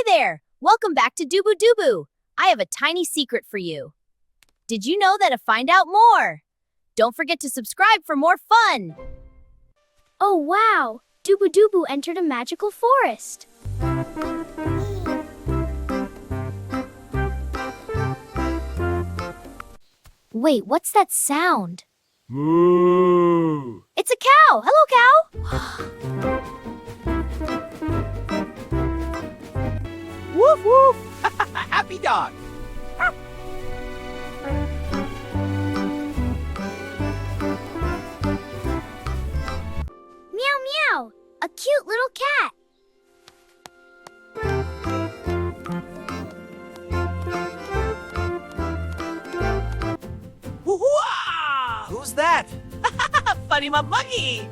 there! Welcome back to Dubudubu. I have a tiny secret for you. Did you know that to find out more? Don't forget to subscribe for more fun. Oh wow! Dubudubu entered a magical forest. Wait, what's that sound? Moo! It's a cow! Hello, cow! Woof woof! Happy dog! Meow meow! A cute little cat! Who's that? Funny my buggy!